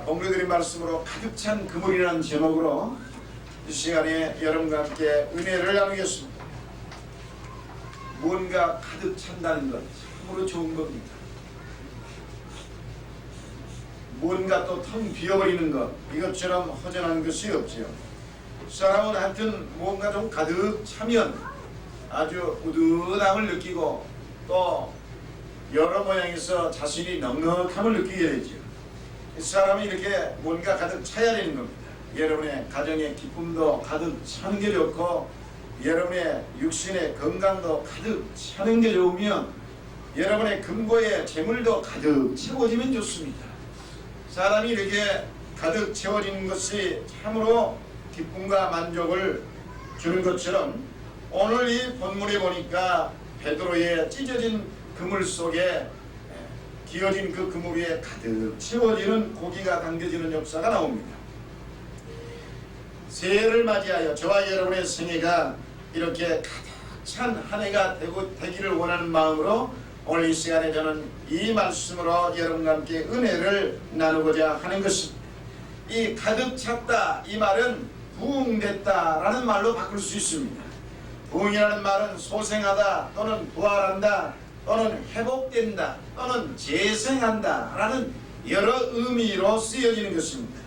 공교드린 말씀으로 가득 찬 그물이라는 제목으로 이 시간에 여러분과 함께 은혜를 나누겠습니다. 무언가 가득 찬다는 것 참으로 좋은 겁니다. 무언가 또 텅 비어버리는 것 이것처럼 허전한 것이 없지요. 사람은 하여튼 무언가 좀 가득 차면 아주 뿌듯함을 느끼고 또 여러 모양에서 자신이 넉넉함을 느끼게 되죠. 사람이 이렇게 뭔가 가득 차야 되는 겁니다. 여러분의 가정의 기쁨도 가득 차는 게 좋고 여러분의 육신의 건강도 가득 차는 게 좋으면 여러분의 금고의 재물도 가득 채워지면 좋습니다. 사람이 이렇게 가득 채워지는 것이 참으로 기쁨과 만족을 주는 것처럼 오늘 이 본문에 보니까 베드로의 찢어진 그물 속에 기어진 그 그물 위에 가득 채워지는 고기가 담겨지는 역사가 나옵니다. 새해를 맞이하여 저와 여러분의 생애가 이렇게 가득 찬 한 해가 되기를 원하는 마음으로 오늘 이 시간에 저는 이 말씀으로 여러분과 함께 은혜를 나누고자 하는 것입니다. 이 가득 찼다 이 말은 부흥됐다 라는 말로 바꿀 수 있습니다. 부흥이라는 말은 소생하다 또는 부활한다 또는 회복된다 또는 재생한다 라는 여러 의미로 쓰여지는 것입니다.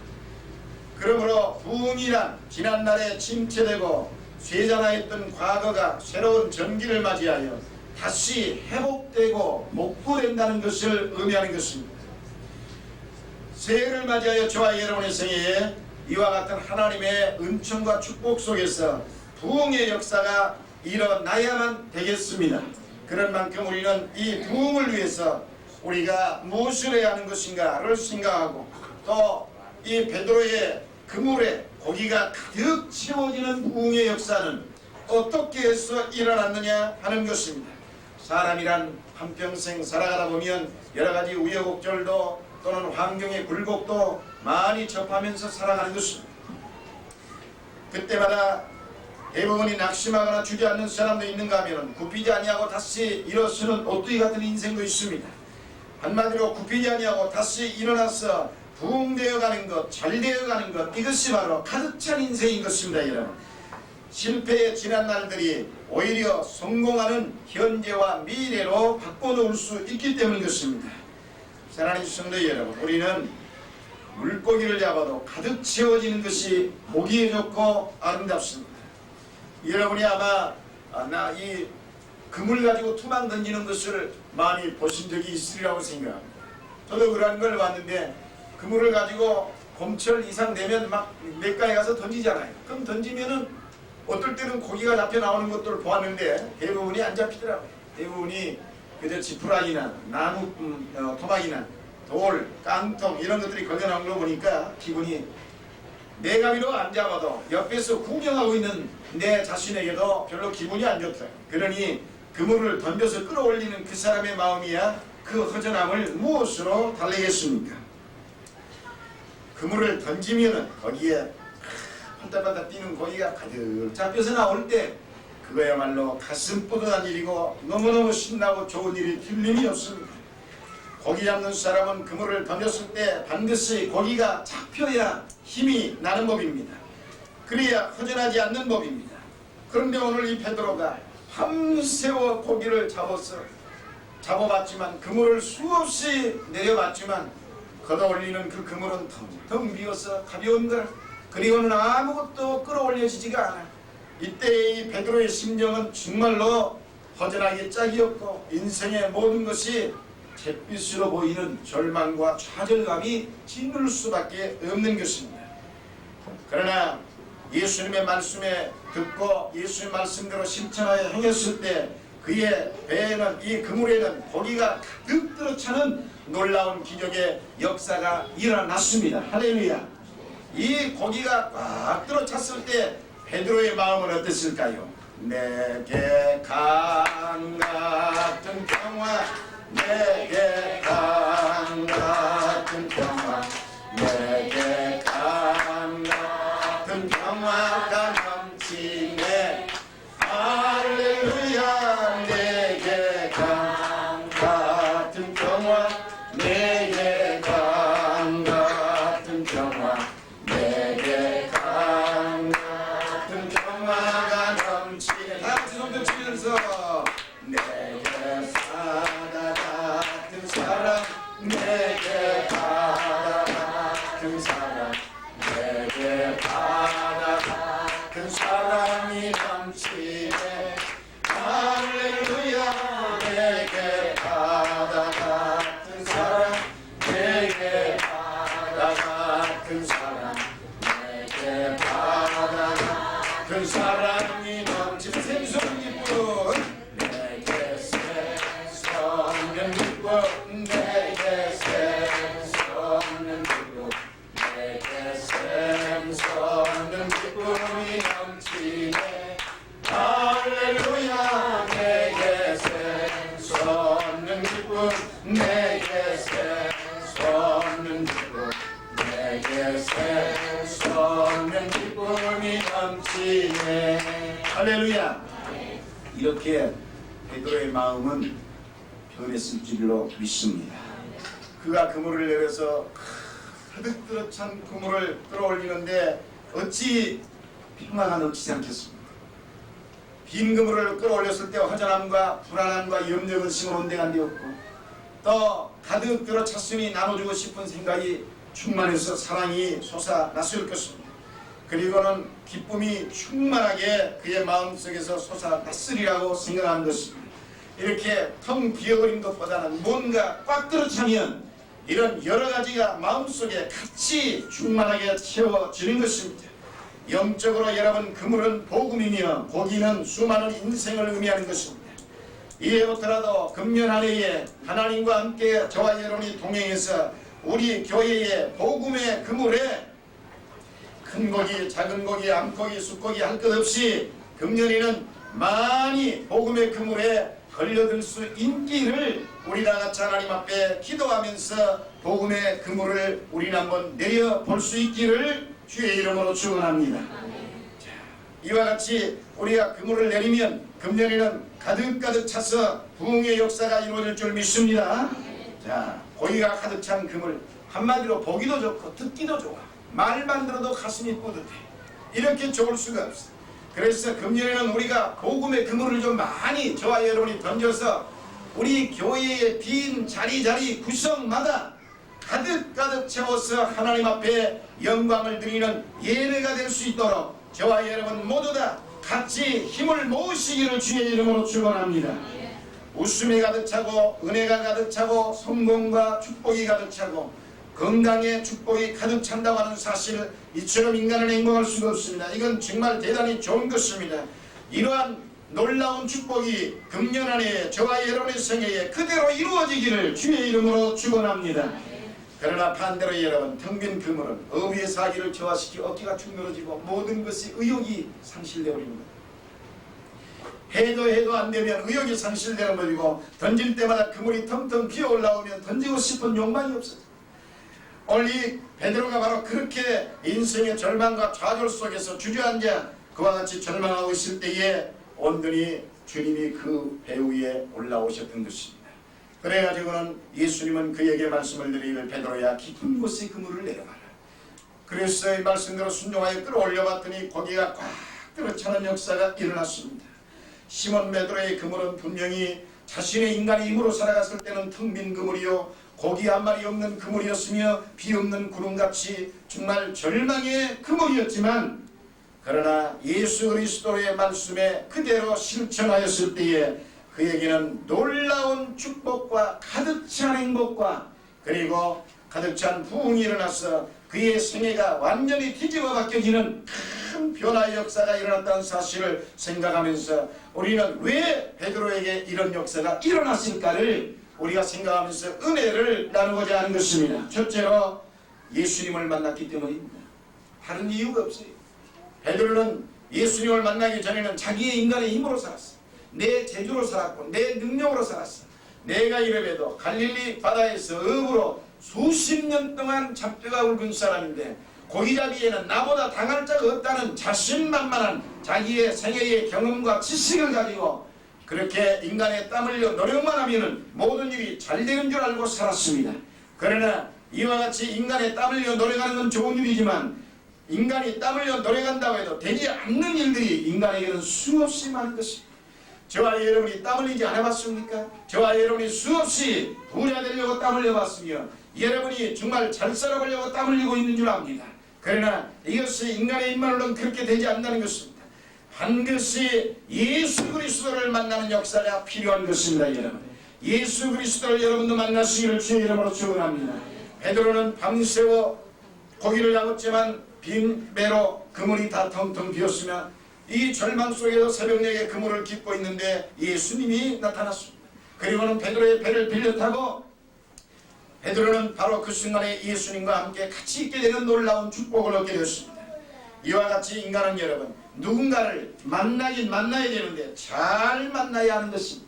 그러므로 부흥이란 지난날에 침체되고 쇠잔하였던 과거가 새로운 전기를 맞이하여 다시 회복되고 복구된다는 것을 의미하는 것입니다. 새해를 맞이하여 저와 여러분의 생애에 이와 같은 하나님의 은총과 축복 속에서 부흥의 역사가 일어나야만 되겠습니다. 그런 만큼 우리는 이 부흥을 위해서 우리가 무엇을 해야 하는 것인가를 생각하고 또 이 베드로의 그물에 고기가 가득 채워지는 부흥의 역사는 어떻게 해서 일어났느냐 하는 것입니다. 사람이란 한평생 살아가다 보면 여러가지 우여곡절도 또는 환경의 굴곡도 많이 접하면서 살아가는 것입니다. 그때마다 대부분이 낙심하거나 주저앉는 사람도 있는가 하면 굽히지 아니하고 다시 일어서는 오뚜기 같은 인생도 있습니다. 한마디로 굽히지 아니하고 다시 일어나서 부흥되어 가는 것, 잘 되어 가는 것 이것이 바로 가득 찬 인생인 것입니다. 여러분, 실패의 지난 날들이 오히려 성공하는 현재와 미래로 바꿔놓을 수 있기 때문인 것입니다. 사랑하는 성도 여러분, 우리는 물고기를 잡아도 가득 채워지는 것이 보기에 좋고 아름답습니다. 여러분이 아마 나 이 그물 가지고 투망 던지는 것을 많이 보신 적이 있으리라고 생각합니다. 저도 그런 걸 봤는데 그물을 가지고 봄철 이상 되면 막 냇가에 가서 던지잖아요. 그럼 던지면은 어떨 때는 고기가 잡혀 나오는 것들을 보았는데 대부분이 안 잡히더라고요. 대부분이 그저 지푸라기나 나무 토막이나 돌, 깡통 이런 것들이 걸려 나오는 거 보니까 기분이 내가 비록 안 잡아도 옆에서 구경하고 있는 내 자신에게도 별로 기분이 안 좋다. 그러니 그물을 던져서 끌어올리는 그 사람의 마음이야 그 허전함을 무엇으로 달래겠습니까? 그물을 던지면은 거기에 반짝반짝 뛰는 고기가 가득 잡혀서 나올 때 그거야말로 가슴 뿌듯한 일이고 너무너무 신나고 좋은 일이 틀림이 없습니다. 고기 잡는 사람은 그물을 던졌을 때 반드시 고기가 잡혀야 힘이 나는 법입니다. 그래야 허전하지 않는 법입니다. 그런데 오늘 이 베드로가 밤새워 고기를 잡아봤지만 그물을 수없이 내려봤지만 걷어올리는 그 그물은 텅텅 비어서 가벼운 걸 그리고는 아무것도 끌어올려지지가 않아. 이때 이 베드로의 심정은 정말로 허전하게 짝이었고 인생의 모든 것이 잿빛으로 보이는 절망과 좌절감이 짓눌 수밖에 없는 것입니다. 그러나 예수님의 말씀에 듣고 예수의 말씀대로 실천하여 행했을 때 그의 배에는 이 그물에는 고기가 가득 들어차는 놀라운 기적의 역사가 일어났습니다. 할렐루야. 이 고기가 꽉 들어찼을 때 베드로의 마음은 어땠을까요? 내게 강 같은 평화 내게 강 같은 평화 내게 강 같은 평화가 넘치네 할렐루야 내게 강 같은 평화 내게 강 같은 넘치네. 할렐루야. 내게 바다 같은 사랑, 내게 바다 같은 사랑, 내게 바다 같은 사랑이 넘치는 생수는 기쁨, 내게 샘솟는 기쁨, 내게 샘솟는 기쁨, 내게 샘솟는 기쁨이 넘치네. 할렐루야. 내게 샘솟는 기쁨, 내게 샘솟는 기쁨, 내게 샘솟는 기쁨이 넘치네. 할렐루야. 이렇게 베드로의 마음은 변했을 줄로 믿습니다. 그가 그물을 내려서 가득 들어찬 그물을 끌어올리는데 어찌 평화가 넘치지 않겠습니까? 빈 그물을 끌어올렸을 때 허전함과 불안함과 염려 근심은 온데가 되었고, 또 가득 들어찼으니 나눠주고 싶은 생각이 충만해서 사랑이 솟아났을 것입니다. 그리고는 기쁨이 충만하게 그의 마음속에서 솟아났으리라고 생각한 것입니다. 이렇게 텅 비어버린 것보다는 뭔가 꽉 들어차면 이런 여러 가지가 마음속에 같이 충만하게 채워지는 것입니다. 영적으로 여러분, 그물은 복음이며 고기는 수많은 인생을 의미하는 것입니다. 이해부터라도 금년 한 해에 하나님과 함께 저와 여러분이 동행해서 우리 교회의 복음의 그물에 큰 고기, 작은 고기, 암고기, 숫고기 할 것 없이 금년에는 많이 복음의 그물에 걸려들 수 있기를 우리가 같이 하나님 앞에 기도하면서 복음의 그물을 우리는 한번 내려볼 수 있기를 주의 이름으로 축원합니다. 이와 같이 우리가 그물을 내리면 금년에는 가득가득 차서 부흥의 역사가 이루어질 줄 믿습니다. 자, 고기가 가득 찬 그물, 한마디로 보기도 좋고 듣기도 좋아. 말만 들어도 가슴이 뿌듯해. 이렇게 좋을 수가 없어. 그래서 금년에는 우리가 복음의 그물을 좀 많이 저와 여러분이 던져서 우리 교회의 빈 자리 구석마다 가득가득 채워서 하나님 앞에 영광을 드리는 예배가 될 수 있도록 저와 여러분 모두 다 같이 힘을 모으시기를 주의 이름으로 축원합니다. 웃음이 가득 차고 은혜가 가득 차고 성공과 축복이 가득 차고 건강의 축복이 가득 찬다고 하는 사실, 이처럼 인간은 행복할 수가 없습니다. 이건 정말 대단히 좋은 것입니다. 이러한 놀라운 축복이 금년 한 해 저와 여러분의 생애에 그대로 이루어지기를 주의 이름으로 축원합니다. 그러나 반대로 여러분, 텅 빈 그물은 어휘의 사기를 저하시키 어깨가 축 늘어지고 모든 것이 의욕이 상실되어버리는 거예요. 해도 안 되면 의욕이 상실되는 것이고, 던질 때마다 그물이 텅텅 비어 올라오면 던지고 싶은 욕망이 없어져. 오늘 이 베드로가 바로 그렇게 인생의 절망과 좌절 속에서 주저앉아 그와 같이 절망하고 있을 때에 온전히 주님이 그 배 위에 올라오셨던 것입니다. 그래가지고는 예수님은 그에게 말씀을 드리기를, 베드로야 깊은 곳에 그물을 내려가라. 그래서 이 말씀대로 순종하여 끌어올려봤더니 고기가 꽉 들어차는 역사가 일어났습니다. 시몬 베드로의 그물은 분명히 자신의 인간의 힘으로 살아갔을 때는 텅 빈 그물이요, 고기 한 마리 없는 그물이었으며 비없는 구름같이 정말 절망의 그물이었지만, 그러나 예수 그리스도의 말씀에 그대로 실천하였을 때에 그에게는 놀라운 축복과 가득 찬 행복과 그리고 가득 찬 부흥이 일어나서 그의 생애가 완전히 뒤집어 바뀌어지는 큰 변화의 역사가 일어났다는 사실을 생각하면서 우리는 왜 베드로에게 이런 역사가 일어났을까를 우리가 생각하면서 은혜를 나누고자 하는 것입니다. 첫째로 예수님을 만났기 때문입니다. 다른 이유가 없어요. 베드로는 예수님을 만나기 전에는 자기의 인간의 힘으로 살았어. 내 재주로 살았고 내 능력으로 살았어. 내가 이래봬도 갈릴리 바다에서 업으로 수십 년 동안 잡혀가 굵은 사람인데 고기잡이에는 나보다 당할 자가 없다는 자신만만한 자기의 생애의 경험과 지식을 가지고 그렇게 인간의 땀 흘려 노력만 하면 모든 일이 잘 되는 줄 알고 살았습니다. 그러나 이와 같이 인간의 땀 흘려 노력하는 건 좋은 일이지만 인간이 땀 흘려 노력한다고 해도 되지 않는 일들이 인간에게는 수없이 많은 것입니다. 저와 여러분이 땀 흘리지 않아봤습니까? 저와 여러분이 수없이 부자 되려고 땀 흘려봤으며 여러분이 정말 잘 살아보려고 땀 흘리고 있는 줄 압니다. 그러나 이것이 인간의 힘만으로는 그렇게 되지 않는다는 것입니다. 반드시 예수 그리스도를 만나는 역사가 필요한 것입니다. 여러분, 예수 그리스도를 여러분도 만나시기를 주의 이름으로 축원합니다. 베드로는 밤새워 고기를 잡았지만 빈 배로 그물이 다 텅텅 비었으며 이 절망 속에서 새벽녘에 그물을 깃고 있는데 예수님이 나타났습니다. 그리고는 베드로의 배를 빌려 타고 베드로는 바로 그 순간에 예수님과 함께 같이 있게 되는 놀라운 축복을 얻게 되었습니다. 이와 같이 인간은 여러분, 누군가를 만나긴 만나야 되는데 잘 만나야 하는 것입니다.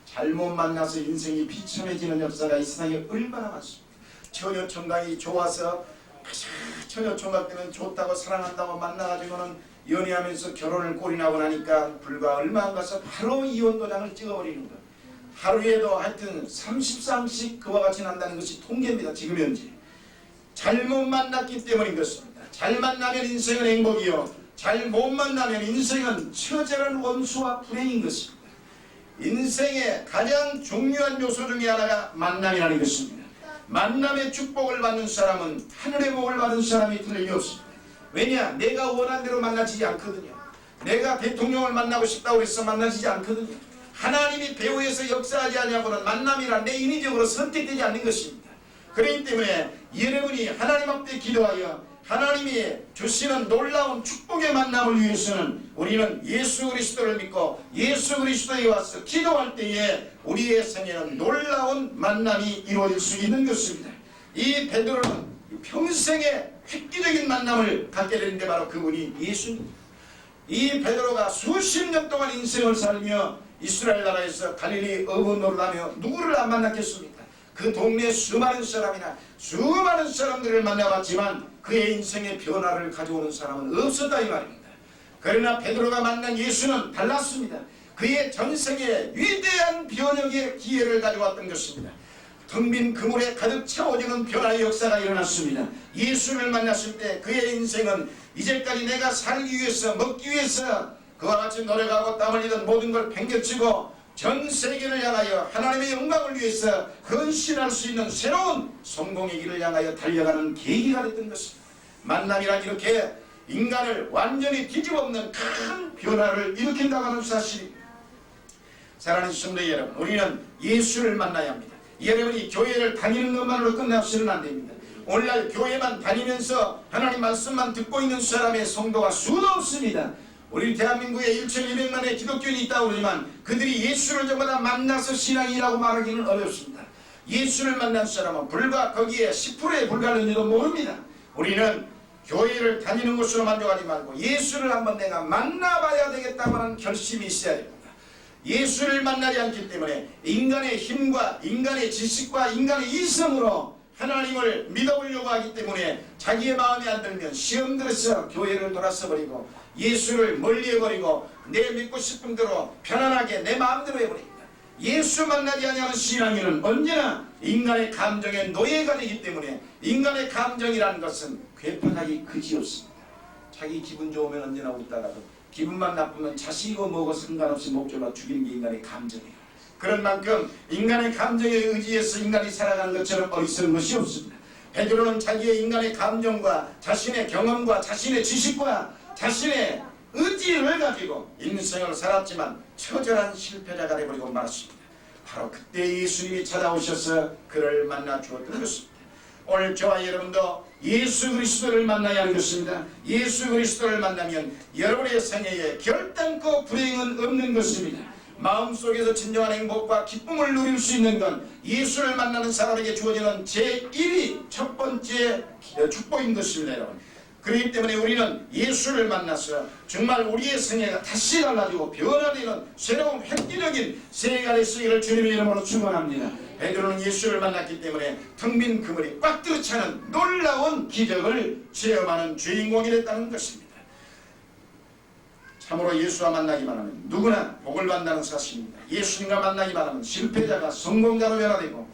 잘못 만나서 인생이 비참해지는 역사가 이 세상에 얼마나 많습니다. 처녀총각이 좋아서 처녀총각 때는 좋다고 사랑한다고 만나가지고는 연애하면서 결혼을 골인하고 나니까 불과 얼마 안 가서 바로 이혼 도장을 찍어버리는 것. 하루에도 하여튼 30쌍씩 그와 같이 난다는 것이 통계입니다. 지금 현재 잘못 만났기 때문인 것입니다. 잘 만나면 인생은 행복이요, 잘 못 만나면 인생은 처절한 원수와 불행인 것입니다. 인생의 가장 중요한 요소 중에 하나가 만남이라는 것입니다. 만남의 축복을 받는 사람은 하늘의 복을 받은 사람이 틀림없습니다. 왜냐? 내가 원한 대로 만나지지 않거든요. 내가 대통령을 만나고 싶다고 해서 만나지지 않거든요. 하나님이 배후에서 역사하지 않냐고는 만남이란 내 인위적으로 선택되지 않는 것입니다. 그렇기 때문에 여러분이 하나님 앞에 기도하여 하나님이 주시는 놀라운 축복의 만남을 위해서는 우리는 예수 그리스도를 믿고 예수 그리스도에 와서 기도할 때에 우리의 생에는 놀라운 만남이 이루어질 수 있는 것입니다. 이 베드로는 평생의 획기적인 만남을 갖게 되는데 바로 그분이 예수입니다. 이 베드로가 수십 년 동안 인생을 살며 이스라엘 나라에서 갈릴리 어부 노릇하며 누구를 안 만났겠습니까? 그 동네 수많은 사람이나 수많은 사람들을 만나봤지만 그의 인생의 변화를 가져오는 사람은 없었다 이 말입니다. 그러나 베드로가 만난 예수는 달랐습니다. 그의 전생에 위대한 변혁의 기회를 가져왔던 것입니다. 텅 빈 그물에 가득 채워지는 변화의 역사가 일어났습니다. 예수를 만났을 때 그의 인생은 이제까지 내가 살기 위해서 먹기 위해서 그와 같이 노력하고 땀 흘리던 모든 걸 팽개치고 전 세계를 향하여 하나님의 영광을 위해서 헌신할 수 있는 새로운 성공의 길을 향하여 달려가는 계기가 됐던 것입니다. 만남이란 이렇게 인간을 완전히 뒤집어엎는 큰 변화를 일으킨다고 하는 사실입니다. 사랑하는 성도 여러분, 우리는 예수를 만나야 합니다. 여러분이 교회를 다니는 것만으로 끝나서는 안 됩니다. 오늘날 교회만 다니면서 하나님 말씀만 듣고 있는 사람의 성도가 수도 없습니다. 우리 대한민국에 1,200만의 기독교인이 있다고 그러지만 그들이 예수를 전부 다 만나서 신앙이라고 말하기는 어렵습니다. 예수를 만난 사람은 불과 거기에 10%에 불과할지도 모릅니다. 우리는 교회를 다니는 것으로 만족하지 말고 예수를 한번 내가 만나봐야 되겠다고 하는 결심이 있어야 됩니다. 예수를 만나지 않기 때문에 인간의 힘과 인간의 지식과 인간의 이성으로 하나님을 믿어보려고 하기 때문에 자기의 마음에 안 들면 시험 들어서 교회를 돌아서 버리고 예수를 멀리해버리고 내 믿고 싶은 대로 편안하게 내 마음대로 해버립니다. 예수 만나지 아니하는 신앙인은 언제나 인간의 감정에 노예가 되기 때문에 인간의 감정이라는 것은 괴팍하기 그지없습니다. 자기 기분 좋으면 언제나 웃다가도 기분만 나쁘면 자식이고 뭐고 상관없이 목졸라 죽이는 게 인간의 감정이에요. 그런 만큼 인간의 감정에 의지해서 인간이 살아가는 것처럼 어리석은 것이 없습니다. 베드로는 자기의 인간의 감정과 자신의 경험과 자신의 지식과 자신의 의지를 가지고 인생을 살았지만 처절한 실패자가 되어버리고 말았습니다. 바로 그때 예수님이 찾아오셔서 그를 만나 주었던 것입니다. 오늘 저와 여러분도 예수 그리스도를 만나야 하는 것입니다. 예수 그리스도를 만나면 여러분의 생애에 결단코 불행은 없는 것입니다. 마음속에서 진정한 행복과 기쁨을 누릴 수 있는 건 예수를 만나는 사람에게 주어지는 제1위 첫 번째 축복인 것입니다. 여러분, 그렇기 때문에 우리는 예수를 만나서 정말 우리의 생애가 다시 달라지고 변화되는 새로운 획기적인 새해가 되시기를 주님의 이름으로 축원합니다. 베드로는 예수를 만났기 때문에 텅 빈 그물이 꽉 들어차는 놀라운 기적을 체험하는 주인공이 됐다는 것입니다. 참으로 예수와 만나기만 하면 누구나 복을 받는다는 사실입니다. 예수님과 만나기만 하면 실패자가 성공자로 변화되고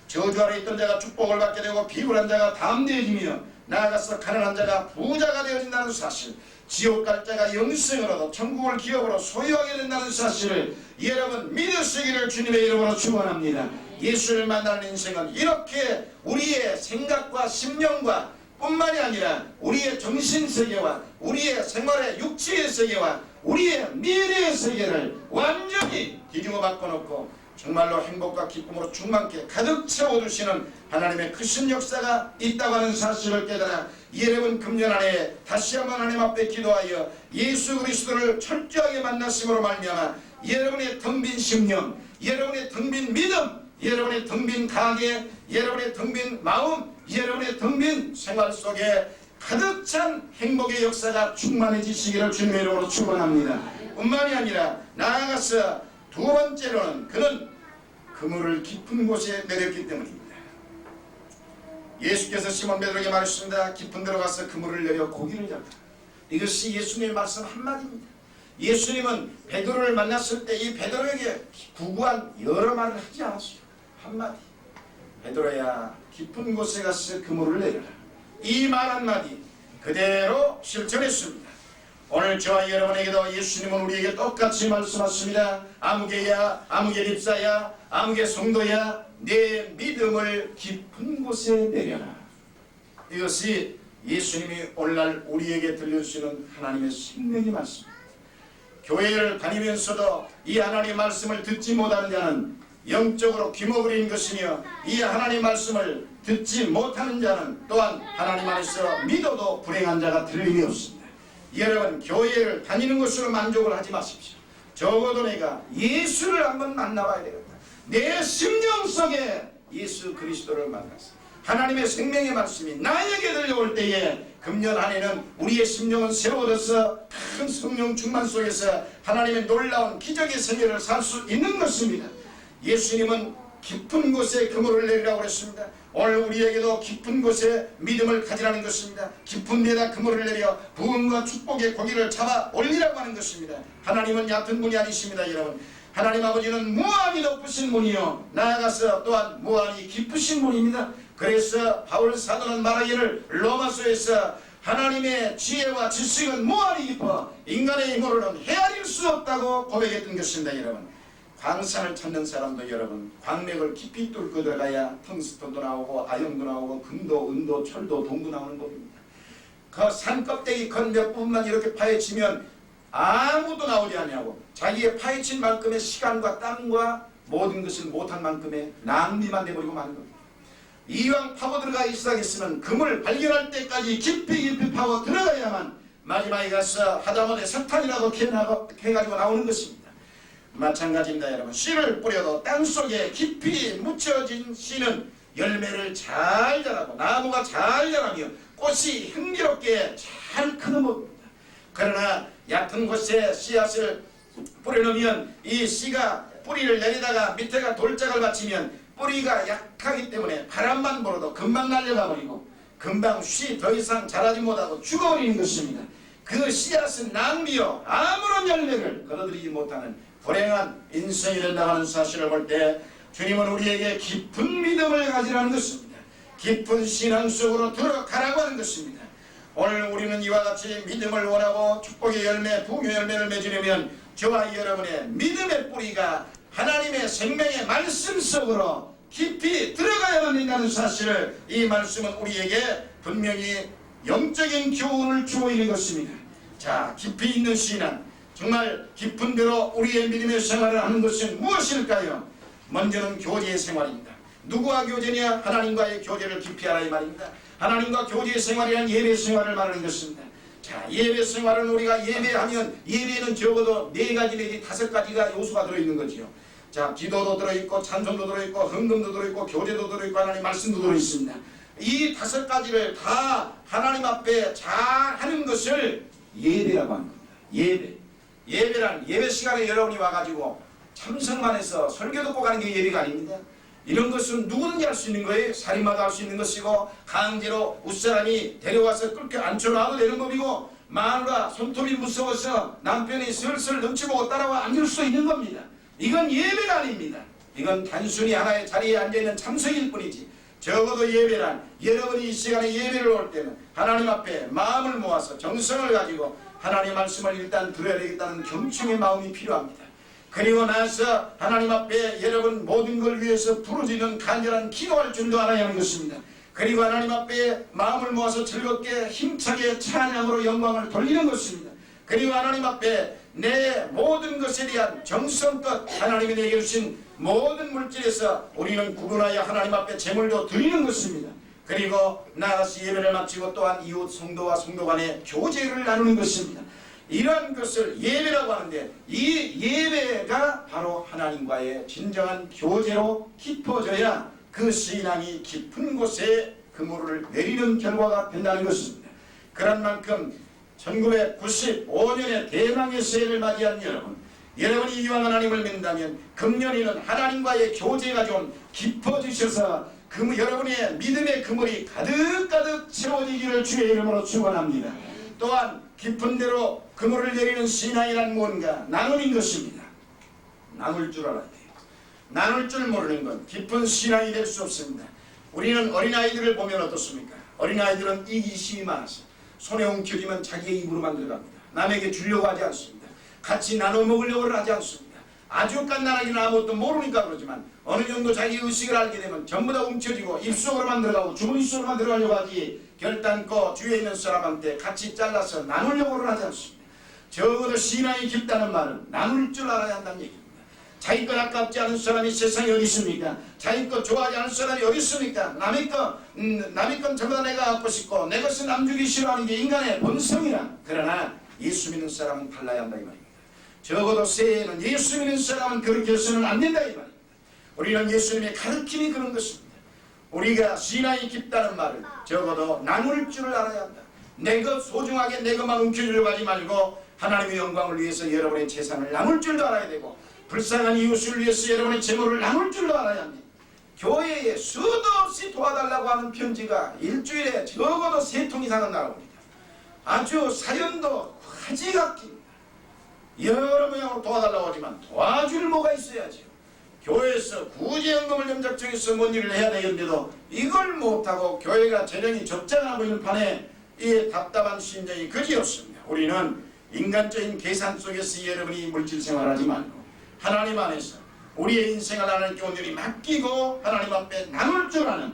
저주 아래 있던 자가 축복을 받게 되고 비굴한 자가 담대해지며 나아가서 가난한 자가 부자가 되어진다는 사실, 지옥 갈 자가 영생을 얻어 천국을 기업으로 소유하게 된다는 사실을 여러분 믿으시기를 주님의 이름으로 축원합니다. 예수를 만나는 인생은 이렇게 우리의 생각과 심령과 뿐만이 아니라 우리의 정신세계와 우리의 생활의 육체의 세계와 우리의 미래의 세계를 완전히 뒤집어 바꿔놓고 정말로 행복과 기쁨으로 충만케 가득 채워주시는 하나님의 크신 역사가 있다고 하는 사실을 깨달아 여러분 금년 안에 다시 한번 하나님 앞에 기도하여 예수 그리스도를 철저하게 만났음으로 말미암아 여러분의 텅빈 심령, 여러분의 텅빈 믿음, 여러분의 텅빈 가게, 여러분의 텅빈 마음, 여러분의 텅빈 생활 속에 가득 찬 행복의 역사가 충만해지시기를 주님의 이름으로 축원합니다. 뿐만이 아니라 나아가서 두 번째로는 그는 그물을 깊은 곳에 내렸기 때문입니다. 예수께서 시몬 베드로에게 말했습니다. 깊은 데로 가서 그물을 내려 고기를 잡다. 이것이 예수님의 말씀 한마디입니다. 예수님은 베드로를 만났을 때 이 베드로에게 구구한 여러 말을 하지 않았어요. 한마디. 베드로야, 깊은 곳에 가서 그물을 내려라. 이 말 한마디 그대로 실천했습니다. 오늘 저와 여러분에게도 예수님은 우리에게 똑같이 말씀하십니다. 아무개야, 아무개 립사야, 아무개 성도야, 내 믿음을 깊은 곳에 내려라. 이것이 예수님이 오늘날 우리에게 들려주시는 하나님의 생명의 말씀입니다. 교회를 다니면서도 이 하나님의 말씀을 듣지 못하는 자는 영적으로 귀머거리는 것이며 이 하나님의 말씀을 듣지 못하는 자는 또한 하나님 안에서 믿어도 불행한 자가 틀림이 없습니다. 여러분, 교회를 다니는 것으로 만족을 하지 마십시오. 적어도 내가 예수를 한번 만나봐야 되겠다. 내 심령 속에 예수 그리스도를 만나서 하나님의 생명의 말씀이 나에게 들려올 때에 금년 한 해는 우리의 심령은 새로워져서 큰 성령 충만 속에서 하나님의 놀라운 기적의 생애를 살 수 있는 것입니다. 예수님은 깊은 곳에 그물을 내리라고 했습니다. 오늘 우리에게도 깊은 곳에 믿음을 가지라는 것입니다. 깊은 데다 그물을 내려 부흥과 축복의 고기를 잡아 올리라고 하는 것입니다. 하나님은 얕은 분이 아니십니다. 여러분, 하나님 아버지는 무한히 높으신 분이요 나아가서 또한 무한히 깊으신 분입니다. 그래서 바울 사도는 말하기를 로마서에서 하나님의 지혜와 지식은 무한히 깊어 인간의 힘으로는 헤아릴 수 없다고 고백했던 것입니다. 여러분, 광산을 찾는 사람도 여러분 광맥을 깊이 뚫고 들어가야 텅스톤도 나오고 아연도 나오고 금도 은도 철도 동도 나오는 법입니다. 그 산껍데기 건 몇 부분만 이렇게 파헤치면 아무도 나오지 않냐고 자기의 파헤친 만큼의 시간과 땀과 모든 것을 못한 만큼의 낭비만 돼버리고 마는 겁니다. 이왕 파고 들어가 있어야겠으면 금을 발견할 때까지 깊이 파고 들어가야만 마지막에 가서 하다못해 석탄이라도 캐가지고 나오는 것입니다. 마찬가지입니다. 여러분, 씨를 뿌려도 땅속에 깊이 묻혀진 씨는 열매를 잘 자라고 나무가 잘 자라며 꽃이 흥미롭게 잘 크는 법입니다. 그러나 얕은 곳에 씨앗을 뿌려놓으면 이 씨가 뿌리를 내리다가 밑에가 돌짝을 받치면 뿌리가 약하기 때문에 바람만 불어도 금방 날려가 버리고 금방 씨 더 이상 자라지 못하고 죽어버리는 것입니다. 그 씨앗은 낭비요 아무런 열매를 거둬들이지 못하는 불행한 인생이 된다고 하는 사실을 볼 때 주님은 우리에게 깊은 믿음을 가지라는 것입니다. 깊은 신앙 속으로 들어가라고 하는 것입니다. 오늘 우리는 이와 같이 믿음을 원하고 축복의 열매, 부흥의 열매를 맺으려면 저와 여러분의 믿음의 뿌리가 하나님의 생명의 말씀 속으로 깊이 들어가야만 된다는 사실을 이 말씀은 우리에게 분명히 영적인 교훈을 주고 있는 것입니다. 자, 깊이 있는 신앙, 정말 깊은 데로 우리의 믿음의 생활을 하는 것은 무엇일까요? 먼저는 교제의 생활입니다. 누구와 교제냐? 하나님과의 교제를 깊이 하라 이 말입니다. 하나님과 교제의 생활이란 예배 생활을 말하는 것입니다. 자, 예배 생활은 우리가 예배하면 예배는 적어도 4가지 내지 5가지가 요소가 들어있는 거지요. 자, 기도도 들어있고 찬송도 들어있고 헌금도 들어있고 교제도 들어있고 하나님 말씀도 들어있습니다. 이 5가지를 다 하나님 앞에 잘 하는 것을 예배라고 하는 겁니다. 예배란 예배 시간에 여러분이 와가지고 참석만 해서 설교 듣고 가는 게 예배가 아닙니다. 이런 것은 누구든지 할 수 있는 거예요. 살인마도 할 수 있는 것이고 강제로 웃사람이 데려와서 끌게 앉혀놔도 되는 법이고 마누라 손톱이 무서워서 남편이 슬슬 눈치 보고 따라와 앉을 수 있는 겁니다. 이건 예배가 아닙니다. 이건 단순히 하나의 자리에 앉아있는 참석일 뿐이지. 적어도 예배란 여러분이 이 시간에 예배를 올 때는 하나님 앞에 마음을 모아서 정성을 가지고 하나님의 말씀을 일단 들어야 되겠다는 경청의 마음이 필요합니다. 그리고 나서 하나님 앞에 여러분 모든 걸 위해서 부르짖는 간절한 기도할 줄도 알아야 하는 것입니다. 그리고 하나님 앞에 마음을 모아서 즐겁게 힘차게 찬양으로 영광을 돌리는 것입니다. 그리고 하나님 앞에 내 모든 것에 대한 정성껏 하나님이 내게 주신 모든 물질에서 우리는 구분하여 하나님 앞에 제물도 드리는 것입니다. 그리고 나아가서 예배를 마치고 또한 이웃 성도와 성도 간의 교제를 나누는 것입니다. 이러한 것을 예배라고 하는데 이 예배가 바로 하나님과의 진정한 교제로 깊어져야 그 신앙이 깊은 곳에 그물을 내리는 결과가 된다는 것입니다. 그런 만큼 1995년에 대망의 새해를 맞이한 여러분이 이왕 하나님을 믿는다면 금년에는 하나님과의 교제가 좀 깊어지셔서 여러분의 믿음의 그물이 가득가득 채워지기를 주의 이름으로 축원합니다. 또한 깊은 대로 그물을 내리는 신앙이란 뭔가 나눔인 것입니다. 나눌 줄 알아야 돼요. 나눌 줄 모르는 건 깊은 신앙이 될 수 없습니다. 우리는 어린아이들을 보면 어떻습니까? 어린아이들은 이기심이 많아서 손에 웅켜지면 자기의 입으로만 들어갑니다. 남에게 주려고 하지 않습니다. 같이 나눠 먹으려고 하지 않습니다. 아주 간단하기는 아무것도 모르니까 그러지만 어느 정도 자기 의식을 알게 되면 전부 다 웅켜지고 입속으로만 들어가고 주머니 속으로만 들어가려고 하지 결단코 주위에 있는 사람한테 같이 잘라서 나누려고는 하지 않습니다. 적어도 신앙이 깊다는 말은 나눌 줄 알아야 한다는 얘기입니다. 자기 것 아깝지 않은 사람이 세상에 어디 있습니까? 자기 것 좋아하지 않은 사람이 어디 있습니까? 남의 건 전부 다 내가 갖고 싶고 내 것은 남 주기 싫어하는 게 인간의 본성이라. 그러나 예수 믿는 사람은 달라야 한다 이 말입니다. 적어도 새해에는 예수 믿는 사람은 그렇게 해서는 안 된다 이 말입니다. 우리는 예수님의 가르침이 그런 것입니다. 우리가 신앙이 깊다는 말을 적어도 나눌 줄 알아야 한다. 내 것 소중하게 내 것만 움켜쥐려고 하지 말고 하나님의 영광을 위해서 여러분의 재산을 나눌 줄도 알아야 되고 불쌍한 이웃을 위해서 여러분의 재물을 나눌 줄도 알아야 합니다. 교회에 수도 없이 도와달라고 하는 편지가 일주일에 적어도 3통 이상은 나옵니다. 아주 사연도 가지가 깁니다. 여러 모양으로 도와달라고 하지만 도와줄 뭐가 있어야죠. 교회에서 구제연금을 염작정해서 뭔 일을 해야 되겠는데도 이걸 못하고 교회가 재정이 적장하고 있는 판에 이 답답한 심정이 그지없습니다. 우리는 인간적인 계산 속에서 여러분이 물질 생활하지 말고 하나님 안에서 우리의 인생을 하나님께 온전히 맡기고 하나님 앞에 나눌 줄 아는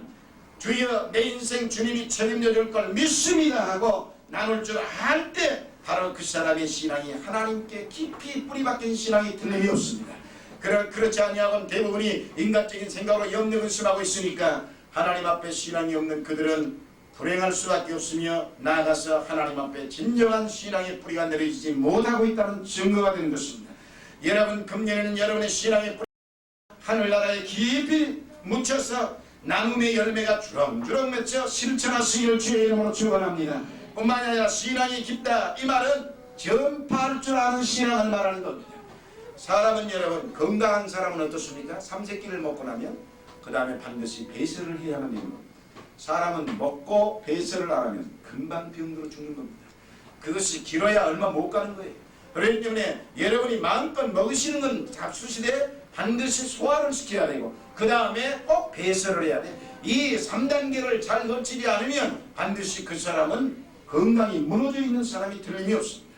주여 내 인생 주님이 책임져 줄 걸 믿습니다 하고 나눌 줄 알 때 바로 그 사람의 신앙이 하나님께 깊이 뿌리박힌 신앙이 틀림이 없습니다. 그렇지 아니하고는 대부분이 인간적인 생각으로 염려근심하고 있으니까 하나님 앞에 신앙이 없는 그들은 불행할 수밖에 없으며 나아가서 하나님 앞에 진정한 신앙의 뿌리가 내려지지 못하고 있다는 증거가 되는 것입니다. 여러분 금년에는 여러분의 신앙의 뿌리 하늘나라에 깊이 묻혀서 나눔의 열매가 주렁주렁 맺혀 실천하시기를 주의 이름으로 축원합니다. 뿐만 아니라 신앙이 깊다 이 말은 전파할 줄 아는 신앙을 말하는 겁니다. 사람은 여러분 건강한 사람은 어떻습니까? 삼세끼를 먹고 나면 그 다음에 반드시 배설을 해야만 되는 겁니다. 사람은 먹고 배설을 안 하면 금방 병들어 죽는 겁니다. 그것이 길어야 얼마 못 가는 거예요. 그렇기 때문에 여러분이 마음껏 먹으시는 건 잡수시되 반드시 소화를 시켜야 되고 그 다음에 꼭 배설을 해야 돼. 이 3단계를 잘 거치지 않으면 반드시 그 사람은 건강이 무너져 있는 사람이 틀림이 없습니다.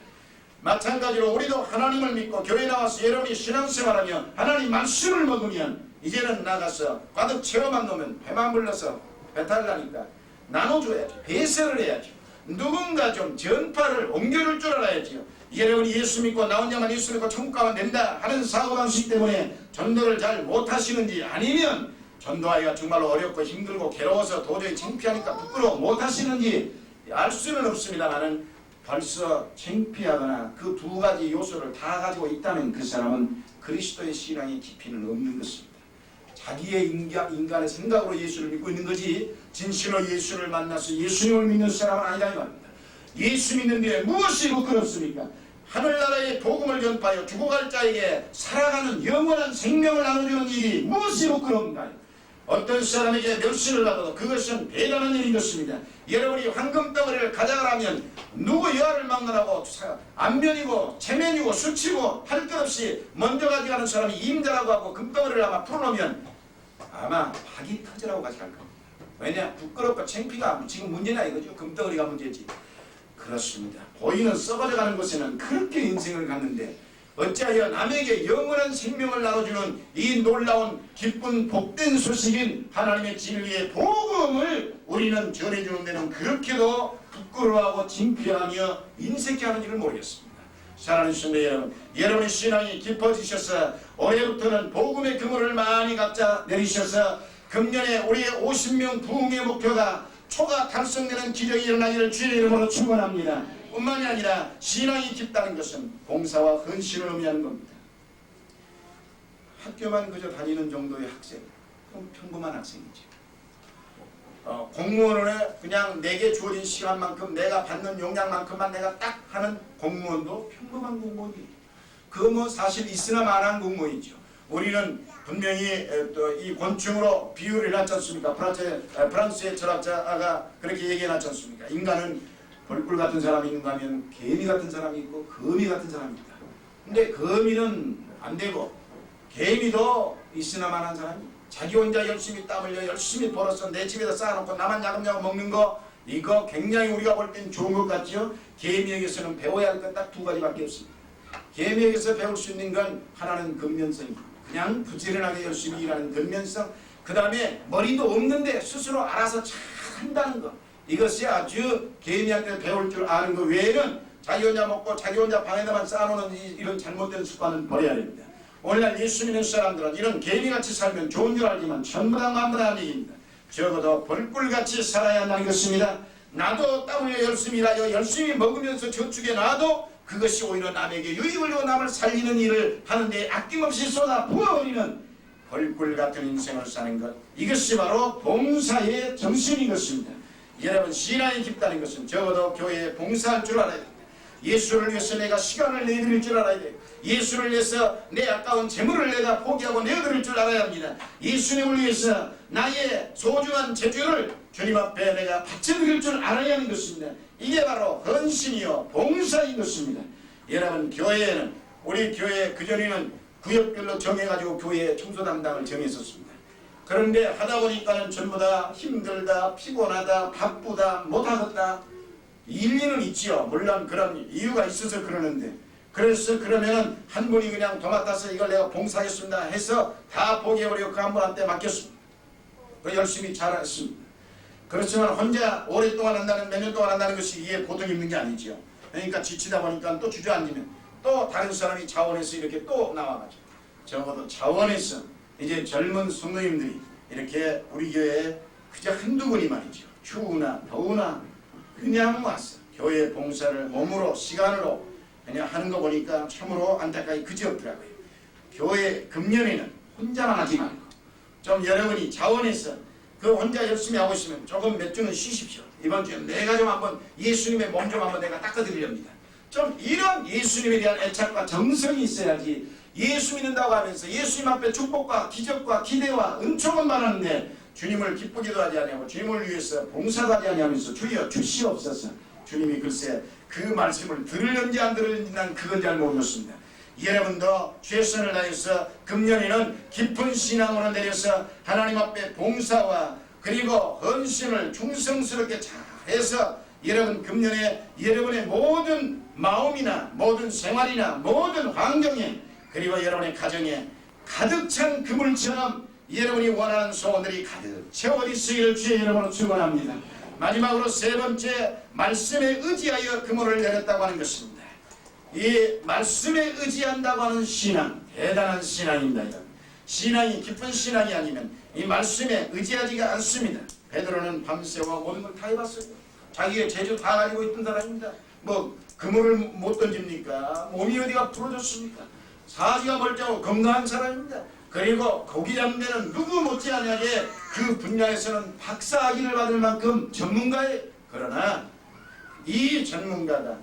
마찬가지로 우리도 하나님을 믿고 교회 나와서 여러분이 신앙생활하며 하나님 말씀을 먹으면 이제는 나가서 가득 채워만 놓으면 배만 불러서 배탈 나니까 나눠줘야죠. 배설을 해야죠. 누군가 좀 전파를 옮겨줄 줄 알아야죠. 여러분이 예수 믿고 나 혼자만 예수 믿고 천국 가면 된다 하는 사고방식 때문에 전도를 잘 못하시는지 아니면 전도하기가 정말로 어렵고 힘들고 괴로워서 도저히 창피하니까 부끄러워 못하시는지 알 수는 없습니다만은 벌써 창피하거나 그 두 가지 요소를 다 가지고 있다면 그 사람은 그리스도의 신앙의 깊이는 없는 것입니다. 자기의 인간의 생각으로 예수를 믿고 있는 거지 진실로 예수를 만나서 예수님을 믿는 사람은 아니다 이 말입니다. 예수 믿는 데 무엇이 부끄럽습니까? 하늘나라의 복음을 전파하여 죽어갈 자에게 살아가는 영원한 생명을 나눠주는 일이 무엇이 부끄러운가요? 어떤 사람에게 멸시를 받아도 그것은 대단한 일인 것입니다. 여러분이 황금덩어리를 가져가라면 누구 여하를 막론하고 안면이고 체면이고 수치고 할 것 없이 먼저 가져가는 사람이 임자라고 하고 금덩어리를 아마 풀어놓으면 아마 박이 터지라고 가져갈 겁니다. 왜냐? 부끄럽고 창피가 지금 문제냐 이거죠. 금덩어리가 문제지. 그렇습니다. 보이는 썩어져가는 것에는 그렇게 인생을 갔는데 어찌하여 남에게 영원한 생명을 나눠주는 이 놀라운 기쁜 복된 소식인 하나님의 진리의 복음을 우리는 전해주는 데는 그렇게도 부끄러워하고 창피하며 인색해하는지를 모르겠습니다. 사랑하는 성도 여러분, 여러분의 신앙이 깊어지셔서 올해부터는 복음의 그물을 많이 각자 내리셔서 금년에 우리의 50명 부흥의 목표가 초가 달성되는 기적이 일어나기를 주의 이름으로 축원합니다. 뿐만이 아니라 신앙이 깊다는 것은 봉사와 헌신을 의미하는 겁니다. 학교만 그저 다니는 정도의 학생, 그럼 평범한 학생이죠. 공무원에 그냥 내게 주어진 시간만큼 내가 받는 용량만큼만 내가 딱 하는 공무원도 평범한 공무원이에요. 그거 뭐 사실 있으나 마나한 공무원이죠. 우리는 분명히 또 이 곤충으로 비유를 해놨지 않습니까? 프랑스의 철학자가 그렇게 얘기해놨지 않습니까? 인간은 벌꿀 같은 사람이 있는가 하면 개미 같은 사람이 있고 거미 같은 사람이 있다. 근데 거미는 안 되고 개미도 있으나 마나한 사람이, 자기 혼자 열심히 땀 흘려 열심히 벌어서 내 집에다 쌓아놓고 나만 야금야금 먹는 거, 이거 굉장히 우리가 볼 땐 좋은 것 같죠? 개미에게서는 배워야 할 건 딱 두 가지밖에 없습니다. 개미에게서 배울 수 있는 건 하나는 근면성입니다. 그냥 부지런하게 열심히 일하는 근면성, 그 다음에 머리도 없는데 스스로 알아서 잘 한다는 것, 이것이 아주 개미한테 배울 줄 아는 것 외에는 자기 혼자 먹고 자기 혼자 방에다만 쌓아놓는 이런 잘못된 습관은 버려야 됩니다. 오늘날 예수 믿는 사람들은 이런 개미같이 살면 좋은 줄 알지만 전부 다 만무다한 얘기입니다. 적어도 벌꿀같이 살아야 한다는 것입니다. 나도 땀 흘려 열심히 일하여 열심히 먹으면서 저축해 놔도 그것이 오히려 남에게 유익을 주고 남을 살리는 일을 하는데 아낌없이 쏟아 부어버리는 벌꿀 같은 인생을 사는 것, 이것이 바로 봉사의 정신인 것입니다. 여러분, 신앙이 깊다는 것은 적어도 교회에 봉사할 줄 알아야 됩니다. 예수를 위해서 내가 시간을 내드릴 줄 알아야 돼요. 예수를 위해서 내 아까운 재물을 내가 포기하고 내어드릴 줄 알아야 합니다. 예수님을 위해서 나의 소중한 재주를 주님 앞에 내가 바쳐드릴 줄 알아야 하는 것입니다. 이게 바로 헌신이요 봉사인 것입니다. 여러분, 교회에는, 우리 교회 그전에는 구역별로 정해가지고 교회 청소 담당을 정했었습니다. 그런데 하다 보니까는 전부 다 힘들다, 피곤하다, 바쁘다, 못하겠다, 일리는 있지요. 물론 그런 이유가 있어서 그러는데, 그래서 그러면은 한 분이 그냥 도맡아서 이걸 내가 봉사하겠습니다 해서 다 포기해버리고 그 한 분한테 맡겼습니다. 그 열심히 잘했습니다. 그렇지만 혼자 오랫동안 한다는, 몇 년 동안 한다는 것이 이게 보통 있는 게 아니지요. 그러니까 지치다 보니까 또 주저앉으면 또 다른 사람이 자원해서 이렇게 또 나와가지고, 적어도 자원해서 이제 젊은 성도님들이 이렇게 우리 교회에 그저 한두 분이 말이죠. 추우나 더우나 그냥 와서 교회 봉사를 몸으로 시간으로 그냥 하는 거 보니까 참으로 안타깝게 그지없더라고요. 교회 금년에는 혼자만 하지 말고 좀 여러분이 자원해서 그 혼자 열심히 하고 있으면 조금 몇 주는 쉬십시오. 이번 주에 내가 좀 한번 예수님의 몸 좀 한번 내가 닦아드리렵니다. 좀 이런 예수님에 대한 애착과 정성이 있어야지, 예수 믿는다고 하면서 예수님 앞에 축복과 기적과 기대와 은총은 많았는데 주님을 기쁘기도 하지 아니하고 주님을 위해서 봉사도 하지 아니하면서 주여 주시옵소서, 주님이 글쎄 그 말씀을 들을는지 안 들을는지 난 그건 잘 모르겠습니다. 여러분도 최선을 다해서 금년에는 깊은 신앙으로 내려서 하나님 앞에 봉사와 그리고 헌신을 충성스럽게 잘해서 여러분 금년에 여러분의 모든 마음이나 모든 생활이나 모든 환경에 그리고 여러분의 가정에 가득 찬 그물처럼 여러분이 원하는 소원들이 가득 채워 있으기를 주의 이름으로 축원합니다. 마지막으로 세 번째, 말씀에 의지하여 그물을 내렸다고 하는 것입니다. 이 말씀에 의지한다고 하는 신앙, 대단한 신앙입니다. 신앙이 깊은 신앙이 아니면 이 말씀에 의지하지가 않습니다. 베드로는 밤새워 모든 걸 다 해봤어요. 자기의 재주 다 가지고 있던 사람입니다. 뭐 그물을 못 던집니까? 몸이 어디가 부러졌습니까? 사지가 멀쩡하고 건강한 사람입니다. 그리고 고기 잡는 데는 누구 못지않게 그 분야에서는 박사학위를 받을 만큼 전문가예요. 그러나 이 전문가가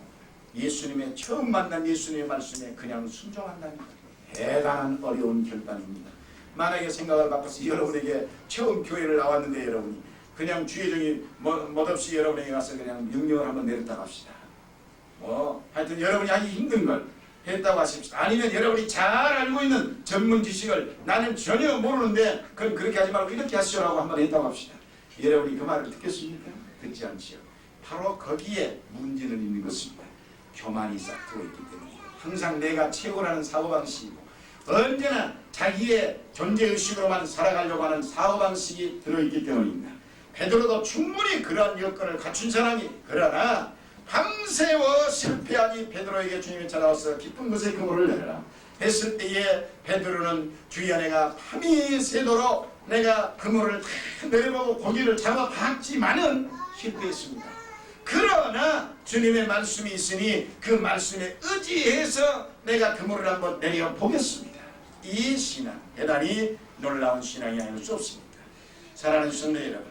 예수님의 처음 만난 예수님의 말씀에 그냥 순종한다는 것, 대단한 어려운 결단입니다. 만약에 생각을 바꿔서 여러분에게 처음 교회를 나왔는데 여러분이 그냥 주의정이 멋없이 여러분에게 가서 그냥 명령을 한번 내렸다고 합시다. 하여튼 여러분이 하기 힘든 걸 했다고 하십시오. 아니면 여러분이 잘 알고 있는 전문 지식을 나는 전혀 모르는데 그럼 그렇게 하지 말고 이렇게 하시오라고 한번 했다고 합시다. 여러분이 그 말을 듣겠습니까? 듣지 않지요. 바로 거기에 문제는 있는 것입니다. 교만이 싹 들어있기 때문에 항상 내가 최고라는 사고방식이고 언제나 자기의 존재의식으로만 살아가려고 하는 사고방식이 들어있기 때문입니다. 베드로도 충분히 그러한 여건을 갖춘 사람이, 그러나 밤새워 실패하니 베드로에게 주님이 찾아와서 깊은 곳에 그물을 내려라 했을 때에 베드로는 주여 내가 밤이 새도록 내가 그물을 다 내려보고 고기를 잡아봤지만은 실패했습니다. 그러나 주님의 말씀이 있으니 그 말씀에 의지해서 내가 그물을 한번 내려보겠습니다. 이 신앙, 대단히 놀라운 신앙이 아닐 수 없습니다. 사랑하는 성도 여러분,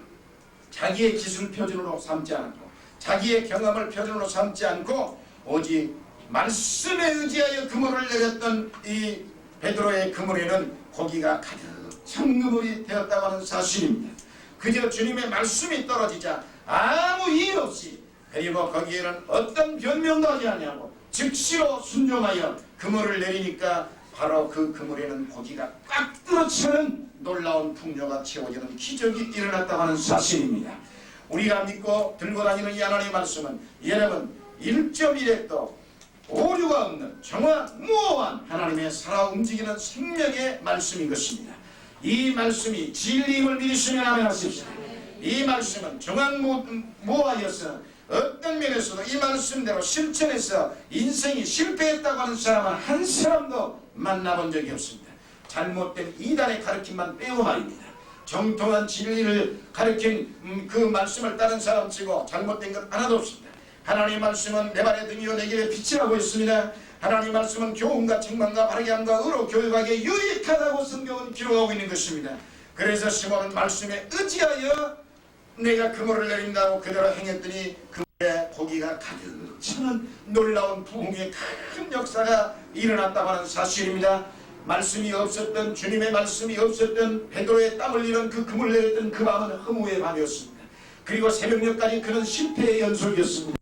자기의 기술 표준으로 삼지 않고 자기의 경험을 표준으로 삼지 않고 오직 말씀에 의지하여 그물을 내렸던 이 베드로의 그물에는 고기가 가득 찬 그물이 되었다고 하는 사실입니다. 그저 주님의 말씀이 떨어지자 아무 이유 없이, 그리고 거기에는 어떤 변명도 하지 않냐고 즉시로 순종하여 그물을 내리니까 바로 그 그물에는 고기가 꽉 들어차는 놀라운 풍요가 채워지는 기적이 일어났다고 하는 사실입니다. 우리가 믿고 들고 다니는 이 하나님의 말씀은 여러분 1.1핵도 오류가 없는 정확무오한 하나님의 살아 움직이는 생명의 말씀인 것입니다. 이 말씀이 진리임을 믿으시면 아멘 하십시오. 이 말씀은 정확무오하여서 어떤 면에서도 이 말씀대로 실천해서 인생이 실패했다고 하는 사람은 한 사람도 만나본 적이 없습니다. 잘못된 이단의 가르침만 빼고 말입니다. 정통한 진리를 가르친 그 말씀을 따른 사람 치고 잘못된 것 하나도 없습니다. 하나님의 말씀은 내 발의 등이요 내 길의 빛이라고 했습니다. 하나님의 말씀은 교훈과 책망과 바르게 함과 의로 교육하기에 유익하다고 성경은 기록하고 있는 것입니다. 그래서 시몬은 말씀에 의지하여 내가 그물을 내린다고 그대로 행했더니 그물에 고기가 가득 차는 놀라운 부흥의 큰 역사가 일어났다고 하는 사실입니다. 말씀이 없었던, 주님의 말씀이 없었던 베드로의 땀 흘리는 그 그물 내렸던 그 밤은 허무의 밤이었습니다. 그리고 새벽녘까지 그는 실패의 연속이었습니다.